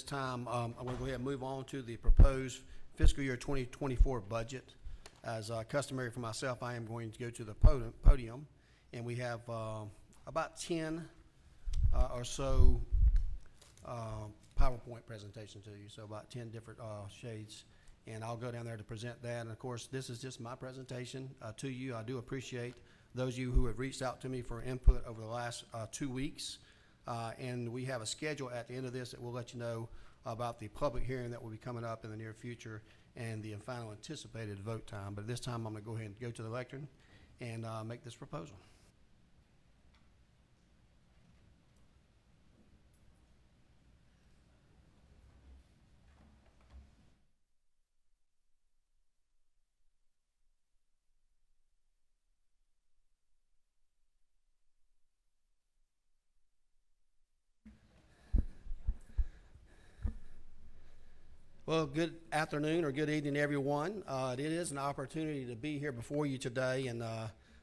time, I'm going to go ahead and move on to the proposed fiscal year 2024 budget. As customary for myself, I am going to go to the podium, and we have about 10 or so PowerPoint presentations to you, so about 10 different shades, and I'll go down there to present that. And of course, this is just my presentation to you. I do appreciate those of you who have reached out to me for input over the last 2 weeks, and we have a schedule at the end of this that will let you know about the public hearing that will be coming up in the near future and the final anticipated vote time. But this time I'm going to go ahead and go to the lectern and make this proposal. Well, good afternoon or good evening, everyone. It is an opportunity to be here before you today, and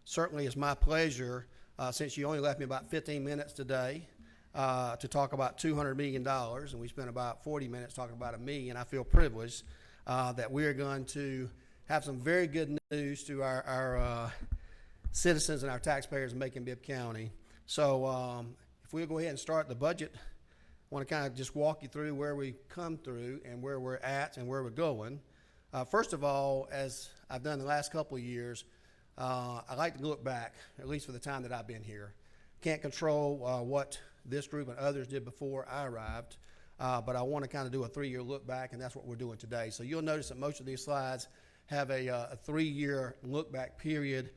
certainly it's my pleasure, since you only left me about 15 minutes today, to talk about $200 million, and we spent about 40 minutes talking about $1 million. I feel privileged that we are going to have some very good news to our citizens and our taxpayers in Macon-Bibb County. So if we'll go ahead and start the budget, I want to kind of just walk you through where we come through and where we're at and where we're going. First of all, as I've done the last couple of years, I like to look back, at least for the time that I've been here. Can't control what this group and others did before I arrived, but I want to kind of do a 3-year look back, and that's what we're doing today. So you'll notice that most of these slides have a 3-year look back period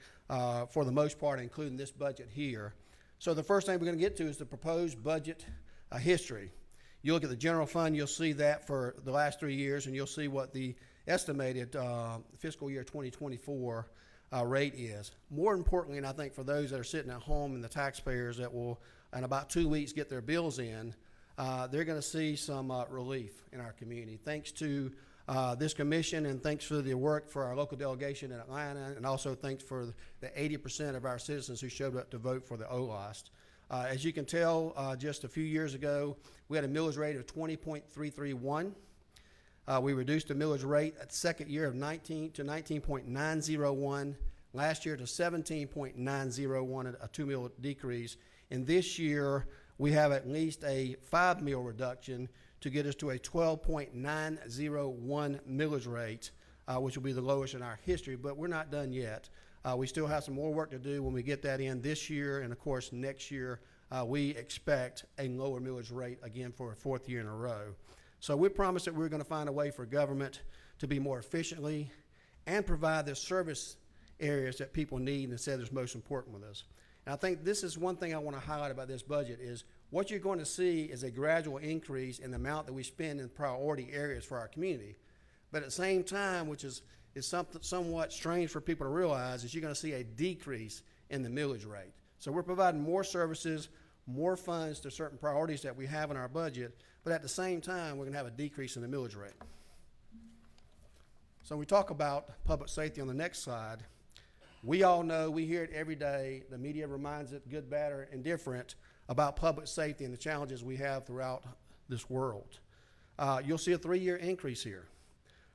for the most part, including this budget here. So the first thing we're going to get to is the proposed budget history. You look at the general fund, you'll see that for the last 3 years, and you'll see what the estimated fiscal year 2024 rate is. More importantly, and I think for those that are sitting at home and the taxpayers that will, in about 2 weeks, get their bills in, they're going to see some relief in our community. Thanks to this commission, and thanks for the work for our local delegation in Atlanta, and also thanks for the 80% of our citizens who showed up to vote for the OLAST. As you can tell, just a few years ago, we had a millage rate of 20.331. We reduced the millage rate at second year of 19 to 19.901. Last year to 17.901, a 2 mil decrease. And this year, we have at least a 5 mil reduction to get us to a 12.901 millage rate, which will be the lowest in our history, but we're not done yet. We still have some more work to do when we get that in this year, and of course next year we expect a lower millage rate again for a 4th year in a row. So we promised that we were going to find a way for government to be more efficiently and provide the service areas that people need and said is most important with us. And I think this is one thing I want to highlight about this budget is what you're going to see is a gradual increase in the amount that we spend in priority areas for our community. But at the same time, which is somewhat strange for people to realize, is you're going to see a decrease in the millage rate. So we're providing more services, more funds to certain priorities that we have in our budget, but at the same time, we're going to have a decrease in the millage rate. So we talk about public safety on the next slide. We all know, we hear it every day, the media reminds it, good, bad, or indifferent, about public safety and the challenges we have throughout this world. You'll see a 3-year increase here.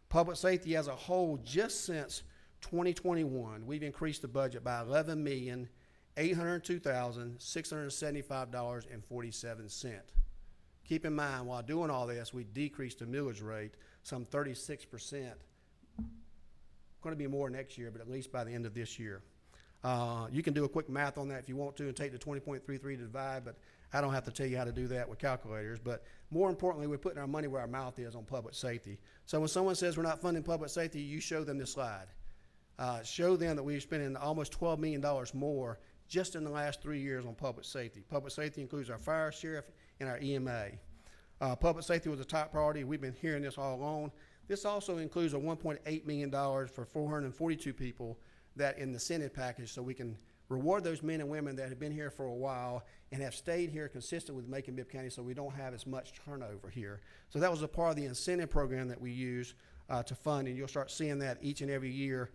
Public safety as a whole, just since 2021, we've increased the budget by $11,802,675.47. Keep in mind, while doing all this, we decreased the millage rate some 36%. Going to be more next year, but at least by the end of this year. You can do a quick math on that if you want to and take the 20.33 to divide, but I don't have to tell you how to do that with calculators. But more importantly, we're putting our money where our mouth is on public safety. So when someone says we're not funding public safety, you show them this slide. Show them that we're spending almost $12 million more just in the last 3 years on public safety. Public safety includes our fire, sheriff, and our EMA. Public safety was a top priority. We've been hearing this all along. This also includes a $1.8 million for 442 people that in the Senate package, so we can reward those men and women that have been here for a while and have stayed here consistent with Macon-Bibb County, so we don't have as much turnover here. So that was a part of the incentive program that we use to fund, and you'll start seeing that each and every year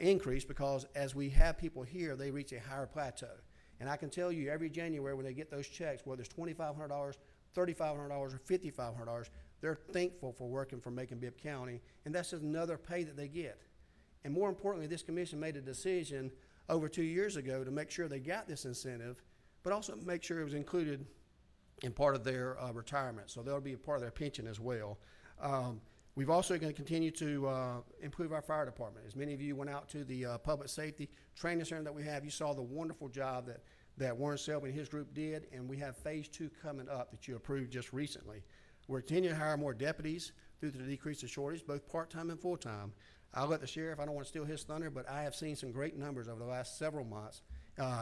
increase, because as we have people here, they reach a higher plateau. And I can tell you every January when they get those checks, whether it's $2,500, $3,500, or $5,500, They're thankful for working for Macon-Bibb County, and that's just another pay that they get. And more importantly, this commission made a decision over 2 years ago to make sure they got this incentive, but also make sure it was included in part of their retirement. So that'll be a part of their pension as well. We've also going to continue to improve our fire department. As many of you went out to the public safety training center that we have, you saw the wonderful job that Warren Selby and his group did, and we have phase 2 coming up that you approved just recently. We're continuing to hire more deputies due to the decrease of shortage, both part-time and full-time. I'll let the sheriff, I don't want to steal his thunder, but I have seen some great numbers over the last several months,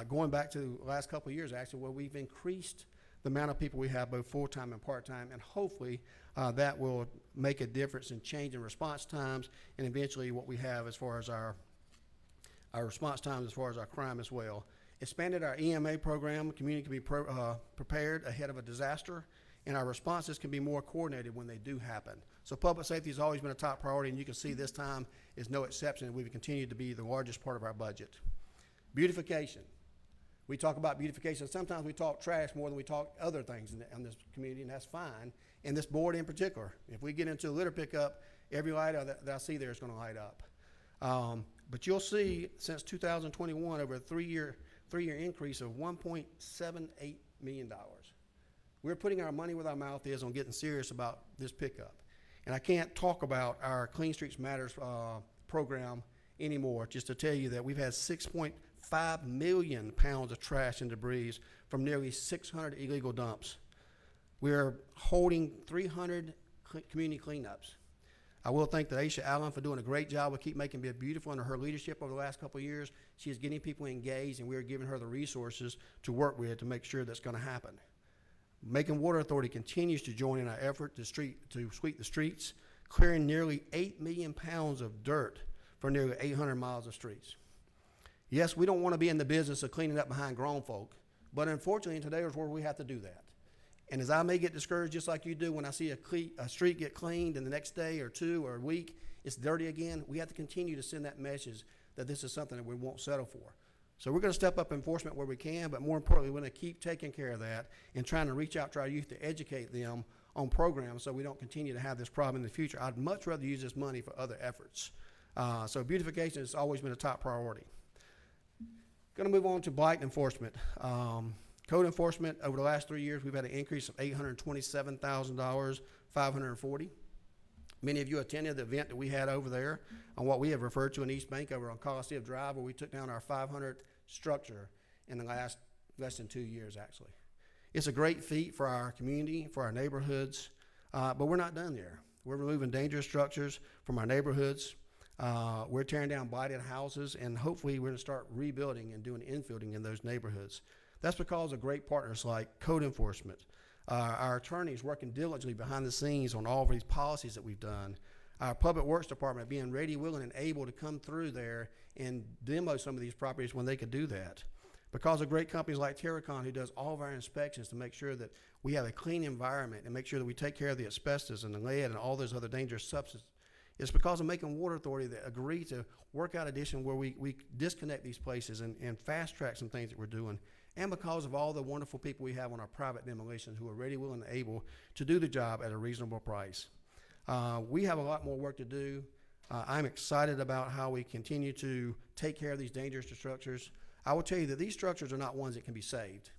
going back to the last couple of years actually, where we've increased the amount of people we have both full-time and part-time, and hopefully that will make a difference in changing response times and eventually what we have as far as our response times as far as our crime as well. Expanded our EMA program, community can be prepared ahead of a disaster, and our responses can be more coordinated when they do happen. So public safety has always been a top priority, and you can see this time is no exception. We've continued to be the largest part of our budget. Beautification. We talk about beautification. Sometimes we talk trash more than we talk other things in this community, and that's fine. And this board in particular, if we get into a litter pickup, every light that I see there is going to light up. But you'll see since 2021, over a three-year increase of $1.78 million. We're putting our money where our mouth is on getting serious about this pickup. And I can't talk about our Clean Streets Matters program anymore, just to tell you that we've had 6.5 million pounds of trash and debris from nearly 600 illegal dumps. We're holding 300 community cleanups. I will thank Aisha Allen for doing a great job of Keep Macon-Bibb Beautiful under her leadership over the last couple of years. She is getting people engaged, and we are giving her the resources to work with to make sure that's going to happen. Macon Water Authority continues to join in our effort to sweep the streets, clearing nearly 8 million pounds of dirt for nearly 800 miles of streets. Yes, we don't want to be in the business of cleaning up behind grown folk, but unfortunately in today's world we have to do that. And as I may get discouraged just like you do when I see a street get cleaned and the next day or two or a week it's dirty again, we have to continue to send that message that this is something that we won't settle for. So we're going to step up enforcement where we can, but more importantly, we're going to keep taking care of that and trying to reach out to our youth to educate them on programs so we don't continue to have this problem in the future. I'd much rather use this money for other efforts. So beautification has always been a top priority. Going to move on to blight enforcement. Code enforcement, over the last 3 years, we've had an increase of $827,000, 540. Many of you attended the event that we had over there on what we have referred to in East Bank over on Coliseum Drive, where we took down our 500th structure in the last less than 2 years, actually. It's a great feat for our community, for our neighborhoods, but we're not done there. We're removing dangerous structures from our neighborhoods. We're tearing down blighted houses, and hopefully we're going to start rebuilding and doing infielding in those neighborhoods. That's because of great partners like code enforcement, our attorneys working diligently behind the scenes on all of these policies that we've done, our public works department being ready, willing, and able to come through there and demo some of these properties when they could do that. Because of great companies like Terracon, who does all of our inspections to make sure that we have a clean environment and make sure that we take care of the asbestos and the lead and all those other dangerous substances. It's because of Macon Water Authority that agreed to work out addition where we disconnect these places and fast track some things that we're doing. And because of all the wonderful people we have on our private demolition who are ready, willing, and able to do the job at a reasonable price. We have a lot more work to do. I'm excited about how we continue to take care of these dangerous structures. I will tell you that these structures are not ones that can be saved.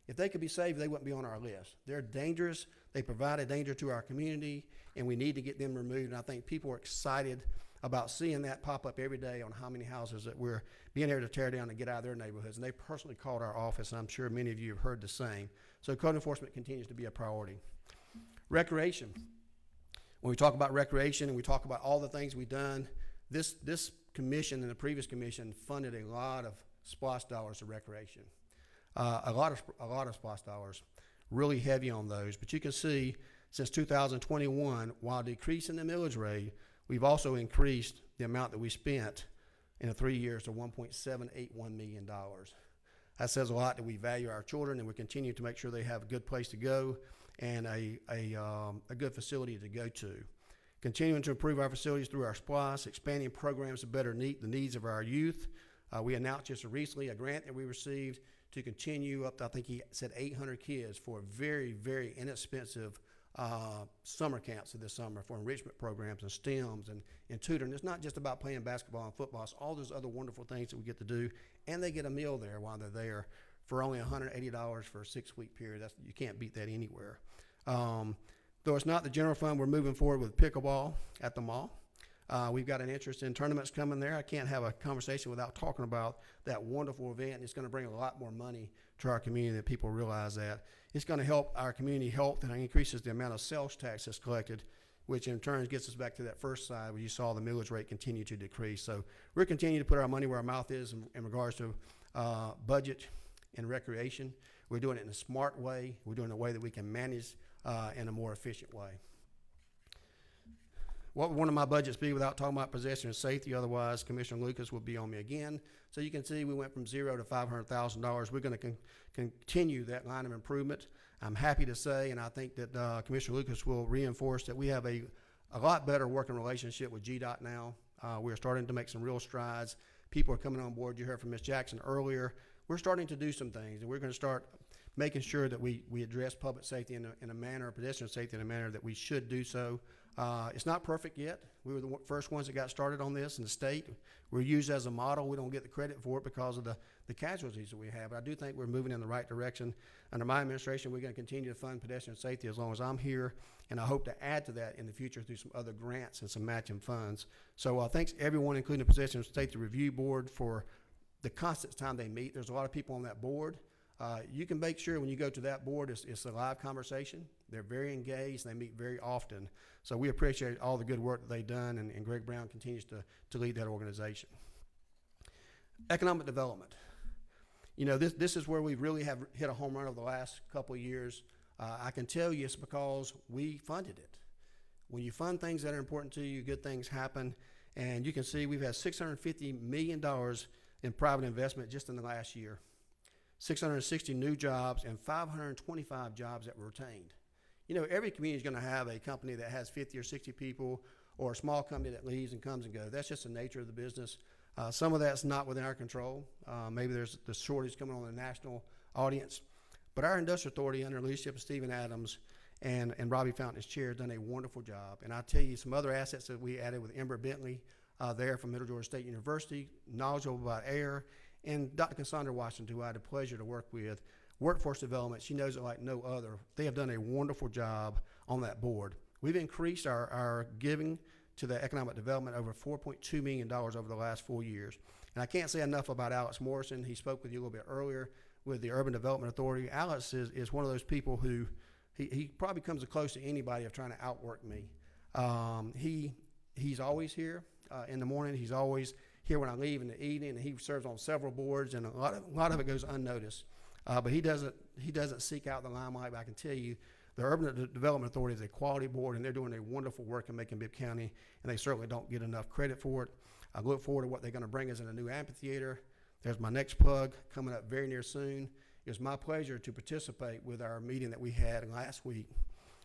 If they could be saved, they wouldn't be on our list. They're dangerous. They provide a danger to our community, and we need to get them removed. And I think people are excited about seeing that pop up every day on how many houses that we're being able to tear down and get out of their neighborhoods. And they personally called our office, and I'm sure many of you have heard the same. So code enforcement continues to be a priority. Recreation. When we talk about recreation and we talk about all the things we've done, this commission and the previous commission funded a lot of SPLOST dollars to recreation. A lot of SPLOST dollars, really heavy on those. But you can see since 2021, while decreasing the millage rate, we've also increased the amount that we spent in the 3 years to $1.781 million. That says a lot that we value our children and we continue to make sure they have a good place to go and a good facility to go to. Continuing to improve our facilities through our SPLOST, expanding programs to better meet the needs of our youth. We announced just recently a grant that we received to continue up to, I think he said 800 kids for a very, very inexpensive summer camps this summer for enrichment programs and STEMs and tutoring. It's not just about playing basketball and football. It's all those other wonderful things that we get to do, and they get a meal there while they're there for only $180 for a 6-week period. You can't beat that anywhere. Though it's not the general fund, we're moving forward with pickleball at the mall. We've got an interest in tournaments coming there. I can't have a conversation without talking about that wonderful event. It's going to bring a lot more money to our community that people realize that. It's going to help our community health and increases the amount of sales tax that's collected, which in turn gets us back to that first slide where you saw the millage rate continue to decrease. So we're continuing to put our money where our mouth is in regards to budget and recreation. We're doing it in a smart way. We're doing it in a way that we can manage in a more efficient way. What would one of my budgets be without talking about possession and safety? Otherwise, Commissioner Lucas will be on me again. So you can see we went from $0 to $500,000. We're going to continue that line of improvement. I'm happy to say, and I think that Commissioner Lucas will reinforce that we have a lot better working relationship with GDOT now. We're starting to make some real strides. People are coming on board. You heard from Ms. Jackson earlier. We're starting to do some things, and we're going to start making sure that we address public safety in a manner, pedestrian safety in a manner that we should do so. It's not perfect yet. We were the first ones that got started on this in the state. We're used as a model. We don't get the credit for it because of the casualties that we have. But I do think we're moving in the right direction. Under my administration, we're going to continue to fund pedestrian safety as long as I'm here, and I hope to add to that in the future through some other grants and some matching funds. So thanks everyone, including the Pedestrian Safety Review Board, for the constant time they meet. There's a lot of people on that board. You can make sure when you go to that board, it's a live conversation. They're very engaged, and they meet very often. So we appreciate all the good work that they've done, and Greg Brown continues to lead that organization. Economic development. You know, this is where we really have hit a home run over the last couple of years. I can tell you it's because we funded it. When you fund things that are important to you, good things happen. And you can see we've had $650 million in private investment just in the last year. 660 new jobs and 525 jobs that were retained. You know, every community is going to have a company that has 50 or 60 people, or a small company that leaves and comes and goes. That's just the nature of the business. Some of that's not within our control. Maybe there's the shortage coming on the national audience. But our industrial authority under the leadership of Stephen Adams and Robbie Fountain as chair has done a wonderful job. And I'll tell you some other assets that we added with Ember Bentley there from Middle Georgia State University, knowledgeable about air, and Dr. Cassandra Washington, who I had the pleasure to work with. Workforce development, she knows it like no other. They have done a wonderful job on that board. We've increased our giving to the economic development over $4.2 million over the last 4 years. And I can't say enough about Alex Morrison. He spoke with you a little bit earlier with the Urban Development Authority. Alex is one of those people who, he probably comes as close to anybody of trying to outwork me. He's always here in the morning. He's always here when I leave in the evening, and he serves on several boards, and a lot of it goes unnoticed. But he doesn't seek out the limelight. But I can tell you, the Urban Development Authority is a quality board, and they're doing a wonderful work in Macon-Bibb County, and they certainly don't get enough credit for it. I look forward to what they're going to bring us in a new amphitheater. There's my next plug coming up very near soon. It was my pleasure to participate with our meeting that we had last week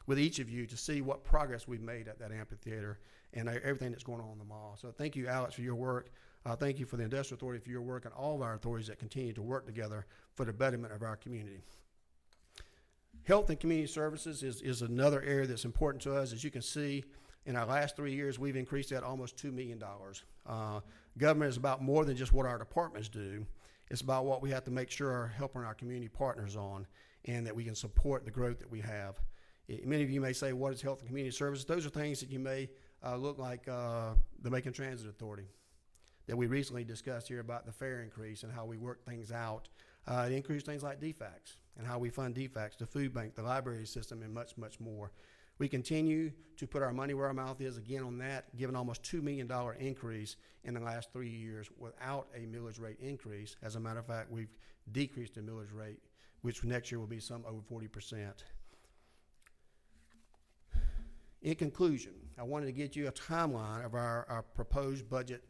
with each of you to see what progress we've made at that amphitheater and everything that's going on in the mall. So thank you, Alex, for your work. Thank you for the Industrial Authority for your work, and all of our authorities that continue to work together for the betterment of our community. Health and community services is another area that's important to us. As you can see, in our last 3 years, we've increased that almost $2 million. Government is about more than just what our departments do. It's about what we have to make sure are helping our community partners on, and that we can support the growth that we have. Many of you may say, what is health and community services? Those are things that you may look like the Macon Transit Authority that we recently discussed here about the fare increase and how we work things out. It includes things like DFACs and how we fund DFACs, the food bank, the library system, and much, much more. We continue to put our money where our mouth is again on that, given almost $2 million increase in the last 3 years without a millage rate increase. As a matter of fact, we've decreased the millage rate, which next year will be some over 40%. In conclusion, I wanted to get you a timeline of our proposed budget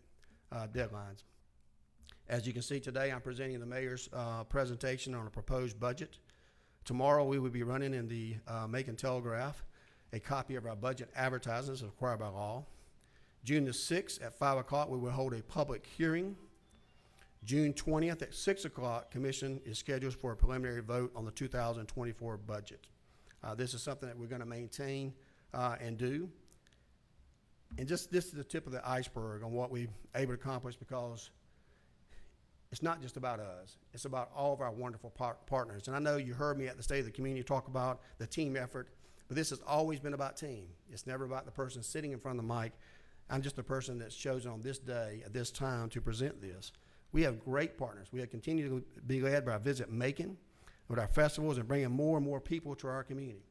deadlines. As you can see today, I'm presenting the mayor's presentation on a proposed budget. Tomorrow we will be running in the Macon Telegraph a copy of our budget advertisements as required by law. June the 6th at 5 o'clock we will hold a public hearing. June 20th at 6 o'clock, commission is scheduled for a preliminary vote on the 2024 budget. This is something that we're going to maintain and do. And just this is the tip of the iceberg on what we've able to accomplish, because it's not just about us. It's about all of our wonderful partners. And I know you heard me at the State of the Community talk about the team effort, but this has always been about team. It's never about the person sitting in front of the mic. I'm just the person that's chosen on this day at this time to present this. We have great partners. We have continued to be led by Visit Macon with our festivals and bringing more and more people to our community.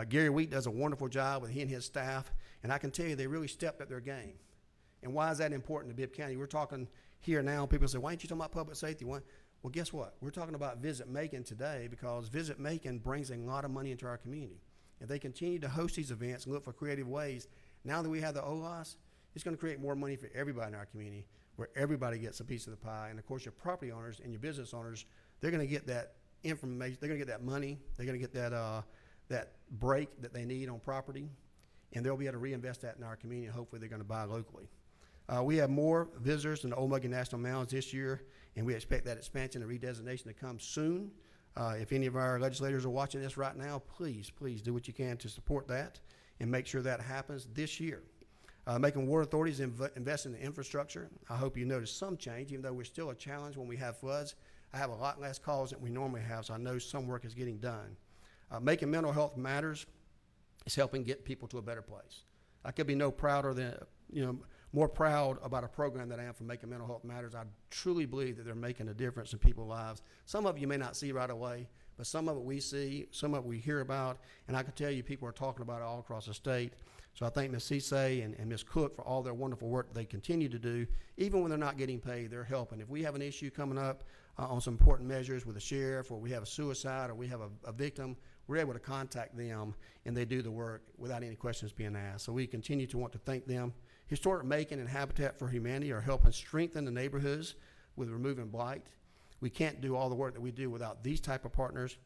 Gary Wheat does a wonderful job with he and his staff, and I can tell you they really stepped up their game. And why is that important to Bibb County? We're talking here now, people say, why aren't you talking about public safety? Well, guess what? We're talking about Visit Macon today because Visit Macon brings a lot of money into our community. If they continue to host these events and look for creative ways, now that we have the OLAS, it's going to create more money for everybody in our community, where everybody gets a piece of the pie. And of course, your property owners and your business owners, they're going to get that information, they're going to get that money, they're going to get that break that they need on property, and they'll be able to reinvest that in our community, and hopefully they're going to buy locally. We have more visitors in the Old Mugging National Mountains this year, and we expect that expansion and redesignation to come soon. If any of our legislators are watching this right now, please do what you can to support that and make sure that happens this year. Macon Water Authority is investing in infrastructure. I hope you notice some change, even though we're still a challenge when we have floods. I have a lot less calls than we normally have, so I know some work is getting done. Making Mental Health Matters is helping get people to a better place. I could be no prouder than, more proud about a program that I am for Making Mental Health Matters. I truly believe that they're making a difference in people's lives. Some of you may not see right away, but some of it we see, some of it we hear about, and I can tell you people are talking about it all across the state. So I thank Ms. Cisse and Ms. Cook for all their wonderful work they continue to do. Even when they're not getting paid, they're helping. If we have an issue coming up on some important measures with the sheriff, or we have a suicide, or we have a victim, we're able to contact them, and they do the work without any questions being asked. So we continue to want to thank them. Historic Macon and Habitat for Humanity are helping strengthen the neighborhoods with removing blight. We can't do all the work that we do without these type of partners.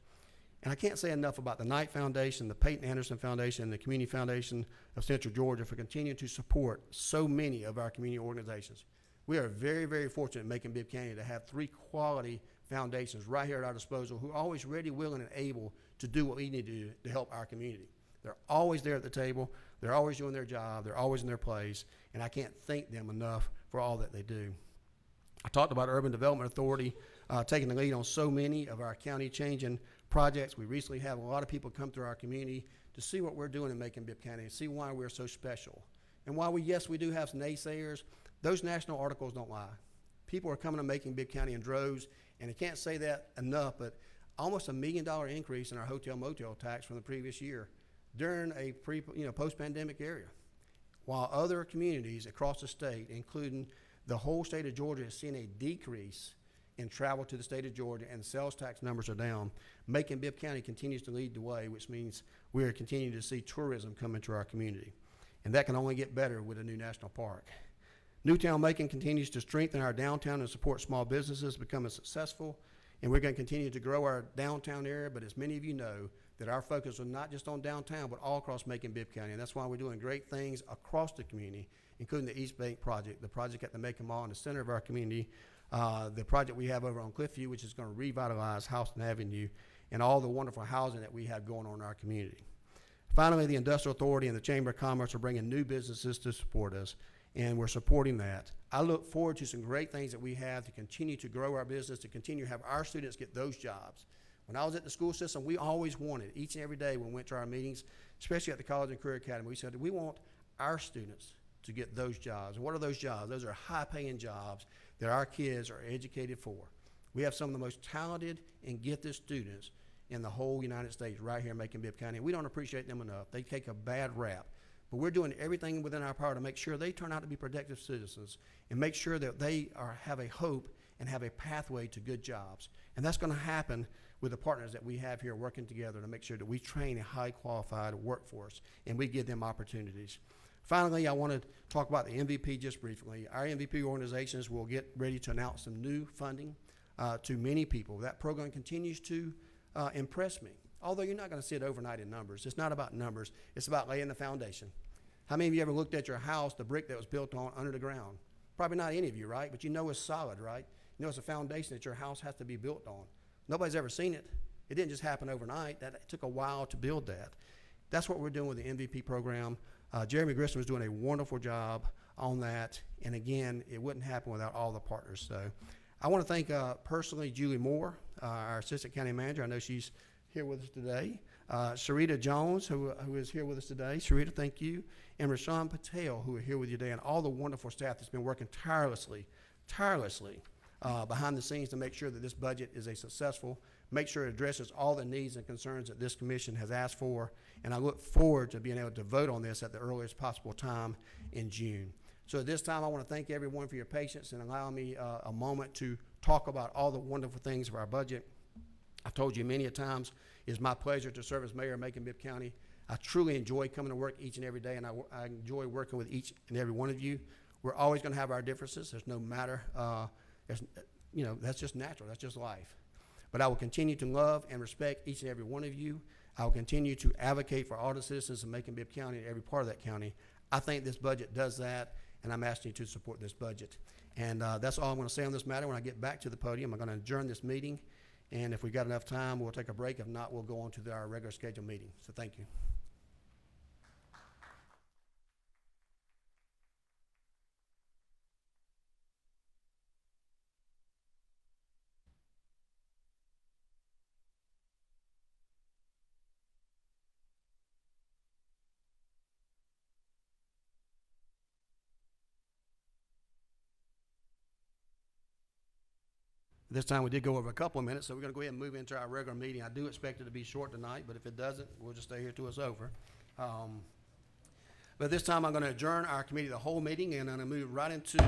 And I can't say enough about the Knight Foundation, the Peyton Anderson Foundation, and the Community Foundation of Central Georgia for continuing to support so many of our community organizations. We are very, very fortunate in Macon-Bibb County to have 3 quality foundations right here at our disposal who are always ready, willing, and able to do what we need to do to help our community. They're always there at the table. They're always doing their job. They're always in their place, and I can't thank them enough for all that they do. I talked about Urban Development Authority taking the lead on so many of our county-changing projects. We recently have a lot of people come through our community to see what we're doing in Macon-Bibb County and see why we're so special. And while we do have some naysayers, those national articles don't lie. People are coming to Macon-Bibb County in droves, and I can't say that enough, but almost $1 million increase in our hotel motel tax from the previous year during a post-pandemic area. While other communities across the state, including the whole state of Georgia, has seen a decrease in travel to the state of Georgia and sales tax numbers are down, Macon-Bibb County continues to lead the way, which means we are continuing to see tourism come into our community. And that can only get better with a new national park. Newtown Macon continues to strengthen our downtown and support small businesses becoming successful, and we're going to continue to grow our downtown area, but as many of you know, that our focus is not just on downtown, but all across Macon-Bibb County, and that's why we're doing great things across the community, including the East Bank project, the project at the Macon Mall in the center of our community, the project we have over on Cliffview, which is going to revitalize Houston Avenue, and all the wonderful housing that we have going on in our community. Finally, the Industrial Authority and the Chamber of Commerce are bringing new businesses to support us, and we're supporting that. I look forward to some great things that we have to continue to grow our business, to continue to have our students get those jobs. When I was at the school system, we always wanted, each and every day when we went to our meetings, especially at the College and Career Academy, we said we want our students to get those jobs. And what are those jobs? Those are high-paying jobs that our kids are educated for. We have some of the most talented and gifted students in the whole United States right here in Macon-Bibb County, and we don't appreciate them enough. They take a bad rap. But we're doing everything within our power to make sure they turn out to be productive citizens and make sure that they have a hope and have a pathway to good jobs. And that's going to happen with the partners that we have here working together to make sure that we train a high qualified workforce and we give them opportunities. Finally, I want to talk about the MVP just briefly. Our MVP organizations will get ready to announce some new funding to many people. That program continues to impress me. Although you're not going to see it overnight in numbers. It's not about numbers. It's about laying the foundation. How many of you ever looked at your house, the brick that was built on under the ground? Probably not any of you, right? But you know it's solid, right? You know it's a foundation that your house has to be built on. Nobody's ever seen it. It didn't just happen overnight. That it took a while to build that. That's what we're doing with the MVP program. Jeremy Grissom is doing a wonderful job on that. And again, it wouldn't happen without all the partners. So I want to thank personally Julie Moore, our Assistant County Manager. I know she's here with us today. Sharita Jones, who is here with us today. Sharita, thank you. And Rashawn Patel, who are here with you today, and all the wonderful staff that's been working tirelessly behind the scenes to make sure that this budget is a successful, make sure it addresses all the needs and concerns that this commission has asked for. And I look forward to being able to vote on this at the earliest possible time in June. So at this time, I want to thank everyone for your patience and allow me a moment to talk about all the wonderful things of our budget. I've told you many a times, it's my pleasure to serve as mayor of Macon-Bibb County. I truly enjoy coming to work each and every day, and I enjoy working with each and every one of you. We're always going to have our differences. There's no matter, that's just natural. That's just life. But I will continue to love and respect each and every one of you. I will continue to advocate for all the citizens of Macon-Bibb County and every part of that county. I think this budget does that, and I'm asking you to support this budget. And that's all I'm going to say on this matter. When I get back to the podium, I'm going to adjourn this meeting. And if we've got enough time, we'll take a break. If not, we'll go on to our regular scheduled meeting. So thank you. This time we did go over a couple of minutes, so we're going to go ahead and move into our regular meeting. I do expect it to be short tonight, but if it doesn't, we'll just stay here till it's over. But this time I'm going to adjourn our committee of the whole meeting, and I'm going to move right into